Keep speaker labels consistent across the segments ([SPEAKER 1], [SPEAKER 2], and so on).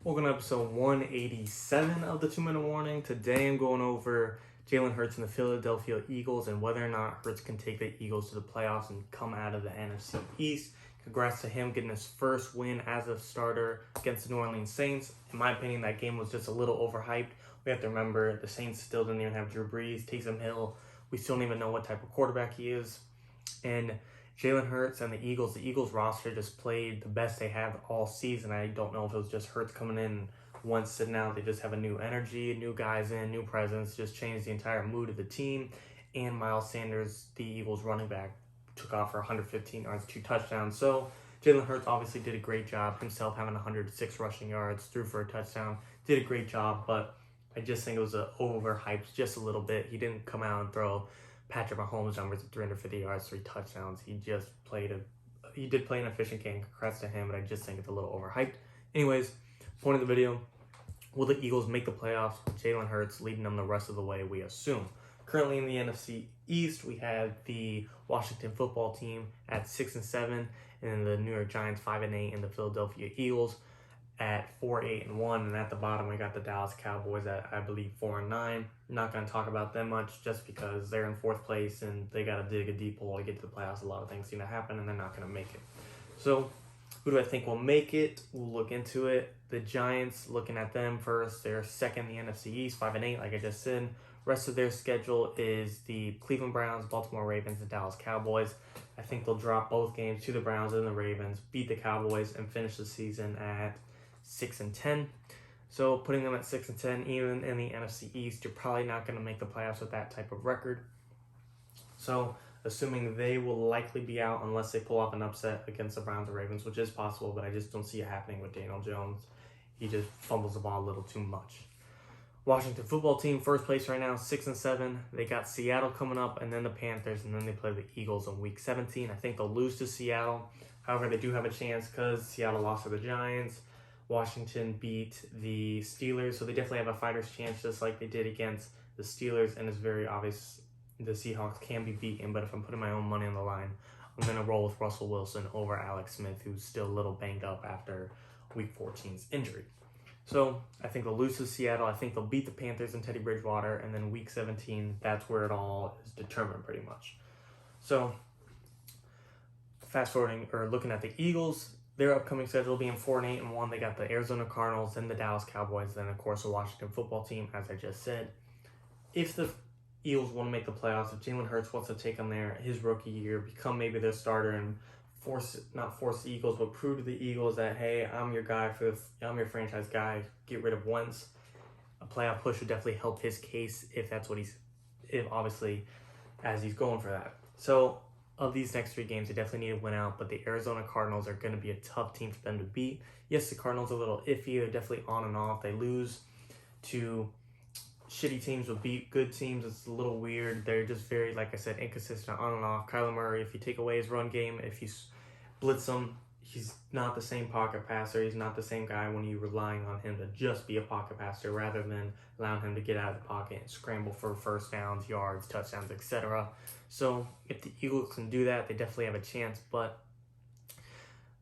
[SPEAKER 1] Welcome to episode 187 of the 2 Minute Warning. Today I'm going over Jalen Hurts and the Philadelphia Eagles and whether or not Hurts can take the Eagles to the playoffs and come out of the NFC East. Congrats to him getting his first win as a starter against the New Orleans Saints. In my opinion, that game was just a little overhyped. We have to remember the Saints still didn't even have Drew Brees, Taysom Hill. We still don't even know what type of quarterback he is. And Jalen Hurts and the Eagles roster just played the best they have all season. I don't know if it was just Hurts coming in once sitting out. They just have a new energy, new guys in, new presence, just changed the entire mood of the team. And Miles Sanders, the Eagles running back, took off for 115 yards, 2 touchdowns. So Jalen Hurts obviously did a great job himself, having 106 rushing yards, threw for a touchdown, did a great job, but I just think it was overhyped just a little bit. He didn't come out and throw Patrick Mahomes numbers of 350 yards, 3 touchdowns. He did play an efficient game. Congrats to him, but I just think it's a little overhyped. Anyways, point of the video, will the Eagles make the playoffs with Jalen Hurts leading them the rest of the way, we assume? Currently in the NFC East, we have the Washington football team at 6-7, and then the New York Giants 5-8, and the Philadelphia Eagles at 4-8-1, and at the bottom we got the Dallas Cowboys at, I believe, 4-9. I'm not going to talk about them much just because they're in 4th place and they got to dig a deep hole to get to the playoffs. A lot of things seem to happen and they're not going to make it. So who do I think will make it? We'll look into it. The Giants, looking at them first, they're second in the NFC East, 5-8, like I just said. Rest of their schedule is the Cleveland Browns, Baltimore Ravens, and Dallas Cowboys. I think they'll drop both games to the Browns and the Ravens, beat the Cowboys, and finish the season at 6-10. So putting them at 6-10, even in the NFC East, you're probably not going to make the playoffs with that type of record. So assuming they will likely be out unless they pull off an upset against the Browns or Ravens, which is possible, but I just don't see it happening with Daniel Jones. He just fumbles the ball a little too much. Washington football team, first place right now, 6-7. They got Seattle coming up, and then the Panthers, and then they play the Eagles in Week 17. I think they'll lose to Seattle. However, they do have a chance because Seattle lost to the Giants. Washington beat the Steelers, so they definitely have a fighter's chance, just like they did against the Steelers, and it's very obvious the Seahawks can be beaten, but if I'm putting my own money on the line, I'm going to roll with Russell Wilson over Alex Smith, who's still a little banged up after Week 14's injury. So I think they'll lose to Seattle. I think they'll beat the Panthers and Teddy Bridgewater, and then Week 17, that's where it all is determined pretty much. So fast forwarding, or looking at the Eagles, their upcoming schedule being 4-8-1. They got the Arizona Cardinals, then the Dallas Cowboys, then of course the Washington football team, as I just said. If the Eagles want to make the playoffs, if Jalen Hurts wants to take them there his rookie year, become maybe their starter and not force the Eagles, but prove to the Eagles that, hey, I'm your guy I'm your franchise guy, get rid of Wentz. A playoff push would definitely help his case if that's what obviously, as he's going for that. So of these next 3 games, they definitely need to win out, but the Arizona Cardinals are going to be a tough team for them to beat. Yes, the Cardinals are a little iffy. They're definitely on and off. They lose to shitty teams, but beat good teams. It's a little weird. They're just very, like I said, inconsistent on and off. Kyler Murray, if you take away his run game, if you blitz him, he's not the same pocket passer. He's not the same guy when you're relying on him to just be a pocket passer rather than allowing him to get out of the pocket and scramble for first downs, yards, touchdowns, etc. So if the Eagles can do that, they definitely have a chance, but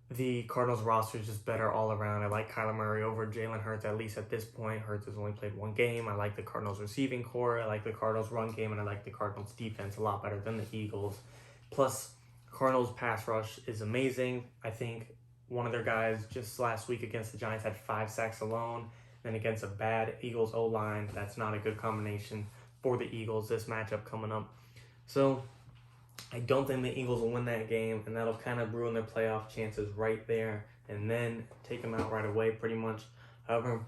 [SPEAKER 1] the Cardinals roster is just better all around. I like Kyler Murray over Jalen Hurts, at least at this point. Hurts has only played 1 game. I like the Cardinals receiving core. I like the Cardinals run game, and I like the Cardinals defense a lot better than the Eagles. Plus, Cardinals pass rush is amazing. I think one of their guys just last week against the Giants had 5 sacks alone. Then against a bad Eagles O-line, that's not a good combination for the Eagles this matchup coming up. So I don't think the Eagles will win that game, and that'll kind of ruin their playoff chances right there and then take them out right away pretty much. However,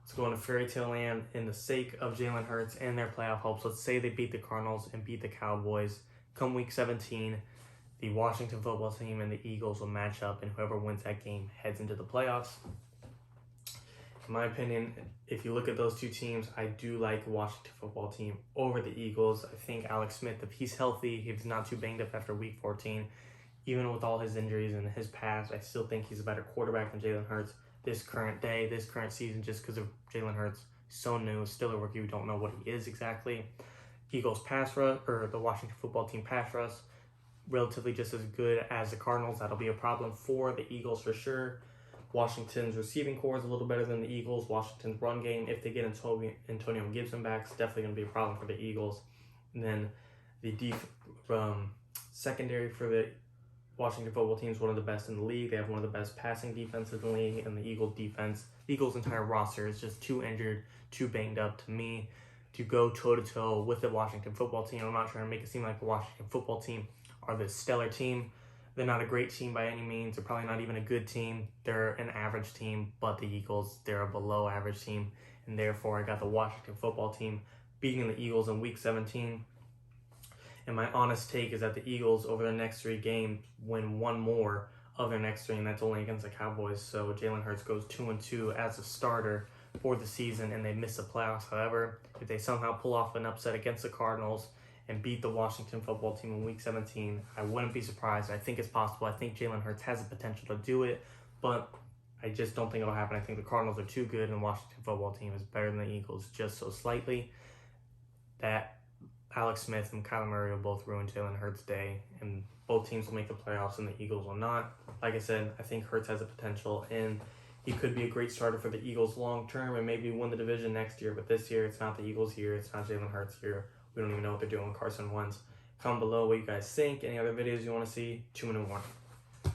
[SPEAKER 1] let's go into fairy tale land in the sake of Jalen Hurts and their playoff hopes. Let's say they beat the Cardinals and beat the Cowboys. Come Week 17, the Washington football team and the Eagles will match up, and whoever wins that game heads into the playoffs. In my opinion, if you look at those 2 teams, I do like the Washington football team over the Eagles. I think Alex Smith, if he's healthy, if he's not too banged up after Week 14, even with all his injuries and his past, I still think he's a better quarterback than Jalen Hurts this current season, just because of Jalen Hurts. He's so new, still a rookie. We don't know what he is exactly. Eagles pass rush, or the Washington football team pass rush, relatively just as good as the Cardinals. That'll be a problem for the Eagles for sure. Washington's receiving core is a little better than the Eagles. Washington's run game, if they get Antonio Gibson back, it's definitely going to be a problem for the Eagles. And then the secondary for the Washington football team is one of the best in the league. They have one of the best passing defenses in the league, and the Eagles defense, the Eagles' entire roster is just too injured, too banged up to me to go toe-to-toe with the Washington football team. I'm not trying to make it seem like the Washington football team are this stellar team. They're not a great team by any means. They're probably not even a good team. They're an average team, but the Eagles, they're a below average team, and therefore I got the Washington football team beating the Eagles in Week 17. And my honest take is that the Eagles, over their next 3 games, win one more of their next 3, and that's only against the Cowboys. So Jalen Hurts goes 2-2 as a starter for the season, and they miss the playoffs. However, if they somehow pull off an upset against the Cardinals and beat the Washington football team in Week 17, I wouldn't be surprised. I think it's possible. I think Jalen Hurts has the potential to do it, but I just don't think it'll happen. I think the Cardinals are too good, and the Washington football team is better than the Eagles just so slightly that Alex Smith and Kyler Murray will both ruin Jalen Hurts' day, and both teams will make the playoffs and the Eagles will not. Like I said, I think Hurts has the potential, and he could be a great starter for the Eagles long term and maybe win the division next year. But this year, it's not the Eagles year. It's not Jalen Hurts year. We don't even know what they're doing with Carson Wentz. Comment below what you guys think. Any other videos you want to see? 2-minute warning.